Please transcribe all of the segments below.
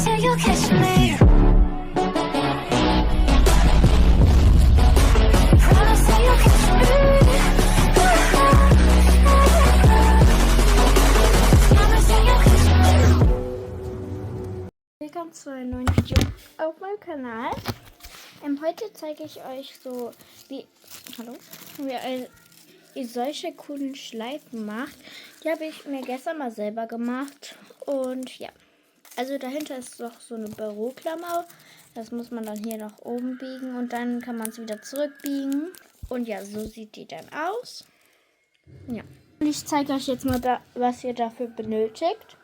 say you'll catch me. Promise that you'll catch me. Promise that you'll catch me. Willkommen zu einem neuen Video auf meinem Kanal. Heute zeige ich euch so, wie ihr solche coolen Schleifen macht. Die habe ich mir gestern mal selber gemacht. Und ja, also dahinter ist doch so eine Büroklammer. Das muss man dann hier nach oben biegen und dann kann man es wieder zurückbiegen. Und ja, so sieht die dann aus. Ja. Und ich zeige euch jetzt mal, was ihr dafür benötigt.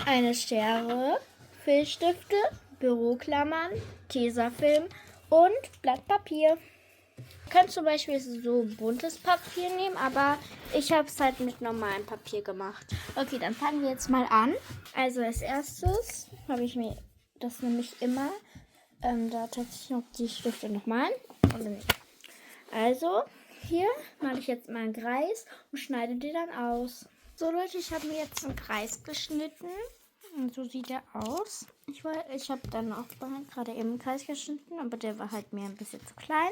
Eine Schere, Filzstifte, Büroklammern, Tesafilm und Blatt Papier. Ihr könnt zum Beispiel so buntes Papier nehmen, aber ich habe es halt mit normalem Papier gemacht. Okay, dann fangen wir jetzt mal an. Also als erstes habe ich mir das nämlich immer, da tatsächlich noch die Stifte nochmal. Also hier male ich jetzt mal einen Kreis und schneide den dann aus. So Leute, ich habe mir jetzt einen Kreis geschnitten. Und so sieht er aus. Ich habe dann auch gerade eben einen Kreis geschnitten, aber der war halt mir ein bisschen zu klein.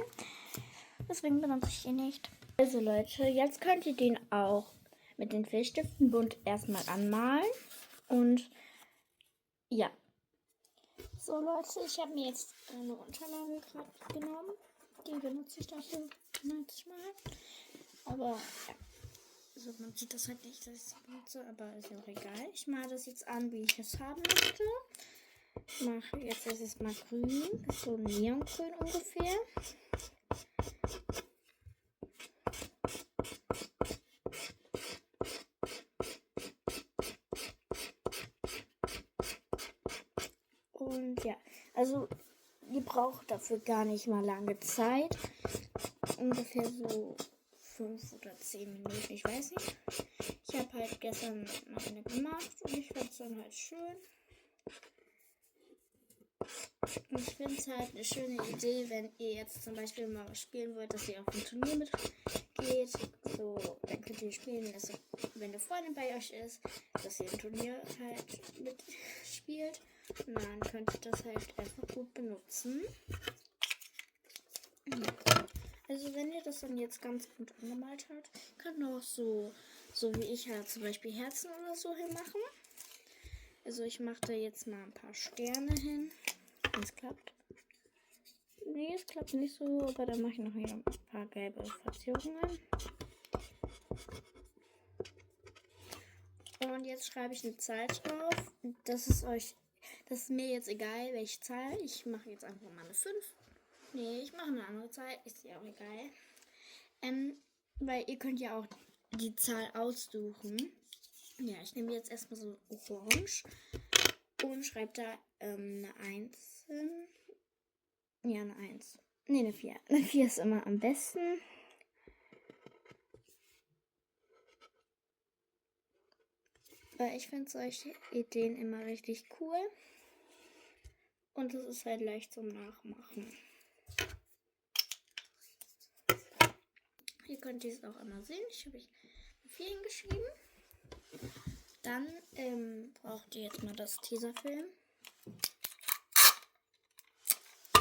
Deswegen benutze ich ihn nicht. Also Leute, jetzt könnt ihr den auch mit den Filzstiften bunt erstmal anmalen. Und ja. So Leute, ich habe mir jetzt eine Unterlage gerade genommen. Die benutze ich dafür manchmal. Aber ja. Also man sieht das halt nicht, dass ich es benutze, aber ist ja auch egal. Ich male das jetzt an, wie ich es haben möchte. Ich mache jetzt erstmal grün, so neongrün ungefähr. Und ja, also ihr braucht dafür gar nicht mal lange Zeit. Ungefähr so 5 oder 10 Minuten, ich weiß nicht. Ich habe halt gestern mal eine gemacht und ich fand es dann halt schön. Und ich finde es halt eine schöne Idee, wenn ihr jetzt zum Beispiel mal spielen wollt, dass ihr auf ein Turnier mitgeht. So, dann könnt ihr spielen, dass ihr, wenn eine Freundin bei euch ist, dass ihr ein Turnier halt mitspielt. Und dann könnt ihr das halt einfach gut benutzen. Also wenn ihr das dann jetzt ganz gut angemalt habt, könnt ihr auch so wie ich halt zum Beispiel Herzen oder so hinmachen. Also ich mache da jetzt mal ein paar Sterne hin. Wenn es klappt. Nee, es klappt nicht so, aber dann mache ich noch hier ein paar gelbe Verzierungen. Und jetzt schreibe ich eine Zahl drauf. Das ist mir jetzt egal, welche Zahl. Ich mache jetzt einfach mal eine 5. Nee, ich mache eine andere Zahl. Ist ja auch egal. Weil ihr könnt ja auch die Zahl aussuchen. Ja, ich nehme jetzt erstmal so orange und schreibe da eine 1 hin. Ja, eine 1. Nee, eine 4. Eine 4 ist immer am besten. Weil ich finde solche Ideen immer richtig cool. Und es ist halt leicht zum Nachmachen. Hier könnt ihr es auch einmal sehen. Ich habe 4 hingeschrieben. Dann braucht ihr jetzt mal das Tesafilm.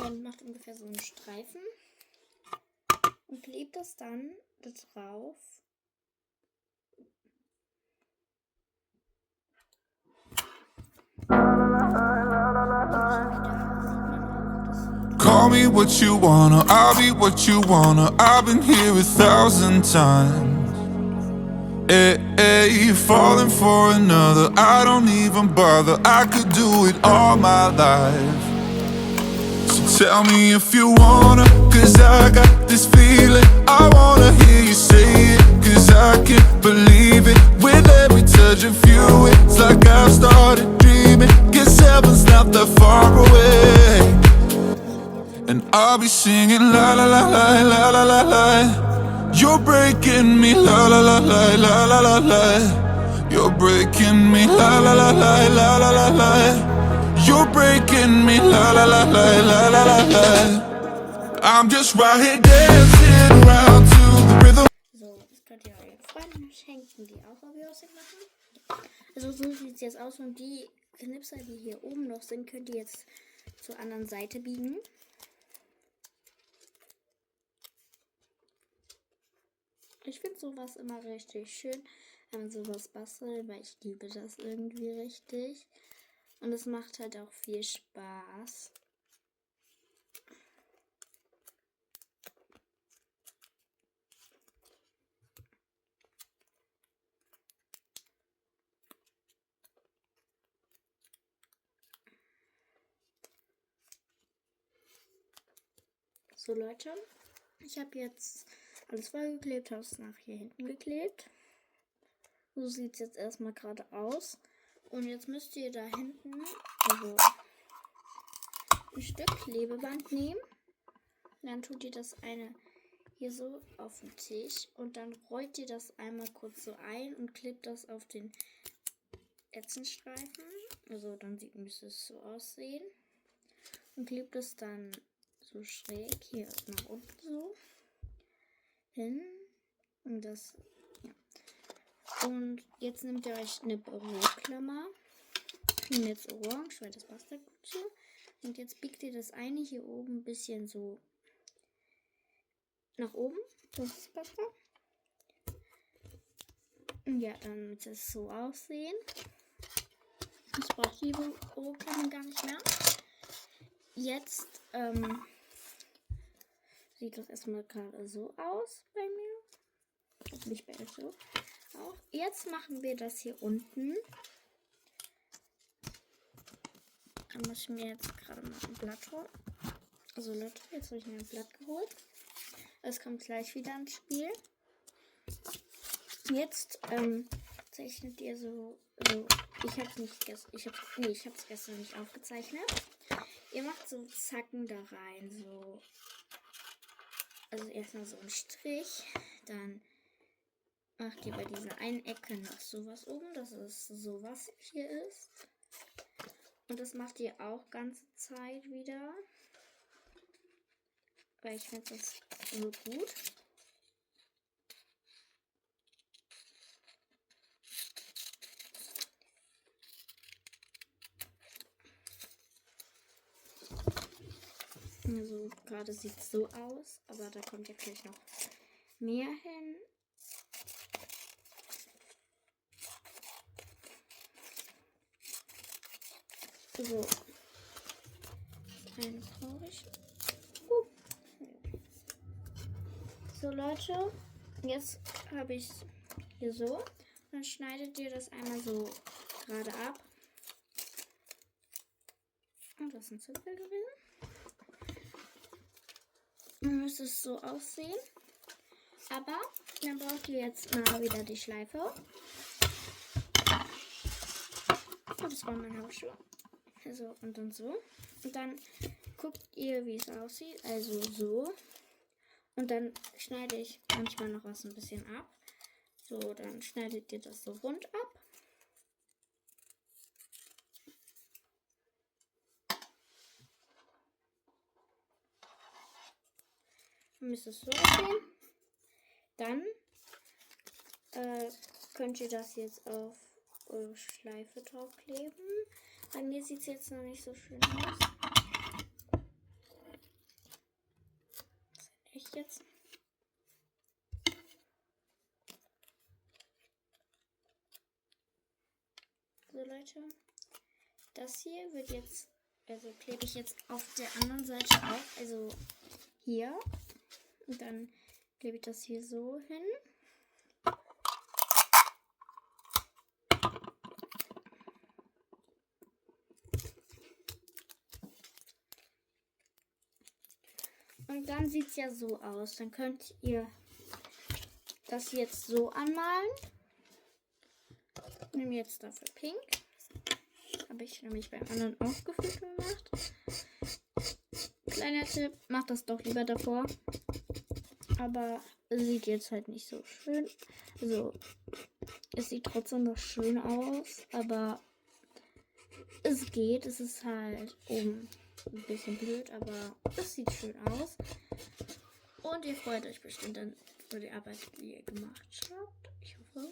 Und macht ungefähr so einen Streifen. Und klebt das dann da drauf. Call me what you wanna, I'll be what you wanna. I've been here 1,000 times. Hey, falling for another, I don't even bother. I could do it all my life. So tell me if you wanna, cause I got this feeling. I wanna hear you say it, cause I can't believe it. With every touch of you, it's like I've started dreaming. Guess heaven's not that far away. And I'll be singing la la la la la la la la. You're breaking me la la la la la la la la. You're breaking me la la la la la la la la. You're breaking me la la la la la la la la. I'm just right here dancing around to the rhythm. So, das könnt ihr euren Freunden schenken, die auch Hobbyhousing machen. Also so sieht es jetzt aus und die Knipser, die hier oben noch sind, könnt ihr jetzt zur anderen Seite biegen. Ich finde sowas immer richtig schön, wenn man sowas bastelt, weil ich liebe das irgendwie richtig. Und es macht halt auch viel Spaß. So Leute, ich habe jetzt alles vollgeklebt, habe es nach hier hinten geklebt. So sieht es jetzt erstmal gerade aus. Und jetzt müsst ihr da hinten also ein Stück Klebeband nehmen. Dann tut ihr das eine hier so auf den Tisch und dann rollt ihr das einmal kurz so ein und klebt das auf den Ätzenstreifen. Also dann müsste es so aussehen. Und klebt es dann so schräg hier nach unten so hin. Und das, ja. Und jetzt nehmt ihr euch eine Büroklammer. Ich nehme jetzt orange, weil das passt da gut zu. Und jetzt biegt ihr das eine hier oben ein bisschen so nach oben. Das ist besser. Ja, dann wird es so aussehen. Ich brauche die Büroklammer gar nicht mehr. Jetzt sieht das erstmal gerade so aus bei mir. Nicht bei euch so. Auch. Jetzt machen wir das hier unten. Dann muss ich mir jetzt gerade mal ein Blatt holen. Also Leute, jetzt habe ich mir ein Blatt geholt. Es kommt gleich wieder ins Spiel. Jetzt zeichnet ihr so ich habe es gestern nicht aufgezeichnet. Ihr macht so Zacken da rein, so. Also erstmal so einen Strich, dann macht ihr bei dieser einen Ecke noch sowas oben, dass es sowas hier ist. Und das macht ihr auch ganze Zeit wieder. Weil ich finde das so gut. Also gerade sieht es so aus, aber da kommt ja gleich noch mehr hin. So. Eine traurig. So Leute, jetzt habe ich es hier so. Dann schneidet ihr das einmal so gerade ab. Und das ist ein Zipfel gewesen. Dann müsste es so aussehen. Aber dann braucht ihr jetzt mal wieder die Schleife. Oh, das waren meine Hausschuhe. Also und dann so. Und dann guckt ihr, wie es aussieht. Also so. Und dann schneide ich manchmal noch was ein bisschen ab. So, dann schneidet ihr das so rund ab. Dann müsste es so aussehen. Dann könnt ihr das jetzt auf eure Schleife draufkleben. Bei mir sieht es jetzt noch nicht so schön aus. Echt jetzt? So Leute, das hier wird jetzt, also klebe ich jetzt auf der anderen Seite auf, also hier. Und dann klebe ich das hier so hin. Und dann sieht es ja so aus. Dann könnt ihr das jetzt so anmalen. Ich nehme jetzt dafür pink. Habe ich nämlich beim anderen auch gefühlt gemacht. Kleiner Tipp, macht das doch lieber davor. Aber es sieht jetzt halt nicht so schön. Also, es sieht trotzdem noch schön aus, aber es geht. Es ist halt oben ein bisschen blöd, aber es sieht schön aus. Und ihr freut euch bestimmt dann über die Arbeit, die ihr gemacht habt. Ich hoffe.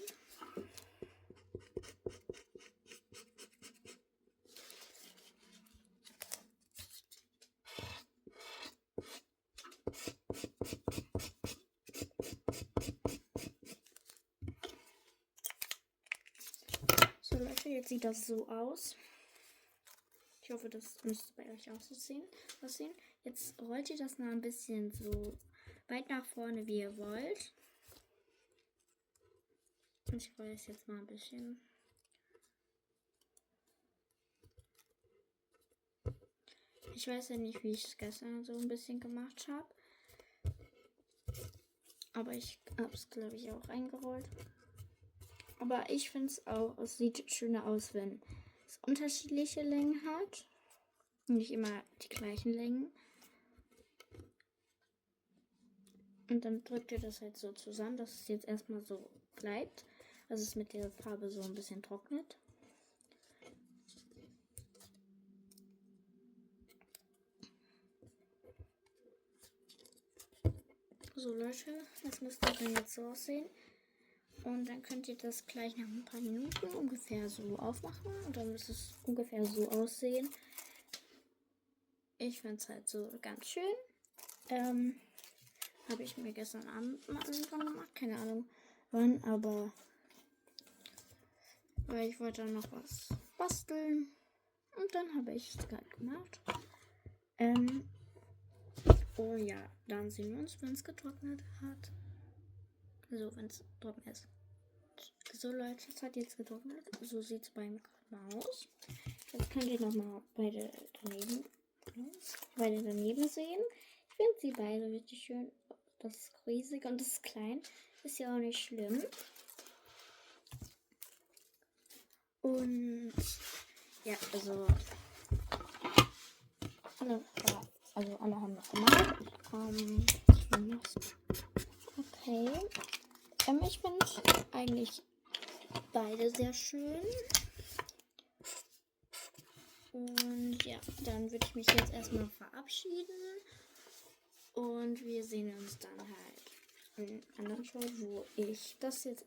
Leute, jetzt sieht das so aus. Ich hoffe, das müsste bei euch auch so aussehen. Jetzt rollt ihr das mal ein bisschen so weit nach vorne, wie ihr wollt. Und ich rolle es jetzt mal ein bisschen. Ich weiß ja nicht, wie ich es gestern so ein bisschen gemacht habe. Aber ich habe es, glaube ich, auch eingerollt. Aber ich finde es auch, es sieht schöner aus, wenn es unterschiedliche Längen hat. Nicht immer die gleichen Längen. Und dann drückt ihr das halt so zusammen, dass es jetzt erstmal so bleibt. Also es mit der Farbe so ein bisschen trocknet. So Leute, das müsste dann jetzt so aussehen. Und dann könnt ihr das gleich nach ein paar Minuten ungefähr so aufmachen. Und dann müsste es ungefähr so aussehen. Ich finde es halt so ganz schön. Habe ich mir gestern Abend mal irgendwann gemacht. Keine Ahnung wann, aber weil ich wollte dann noch was basteln. Und dann habe ich es gerade gemacht. Oh ja, dann sehen wir uns, wenn es getrocknet hat. So, wenn es trocken ist. So Leute, es hat jetzt getrocknet. So sieht es bei mir gerade mal aus. Jetzt könnt ihr nochmal beide daneben sehen. Ich finde sie beide richtig schön. Das ist riesig und das ist klein. Ist ja auch nicht schlimm. Und ja, also alle haben das gemacht. Okay. Ich finde eigentlich beide sehr schön. Und ja, dann würde ich mich jetzt erstmal verabschieden. Und wir sehen uns dann halt in einem anderen Show, wo ich das jetzt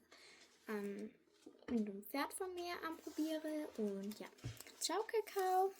mit dem Pferd von mir anprobiere. Und ja, ciao Kakao.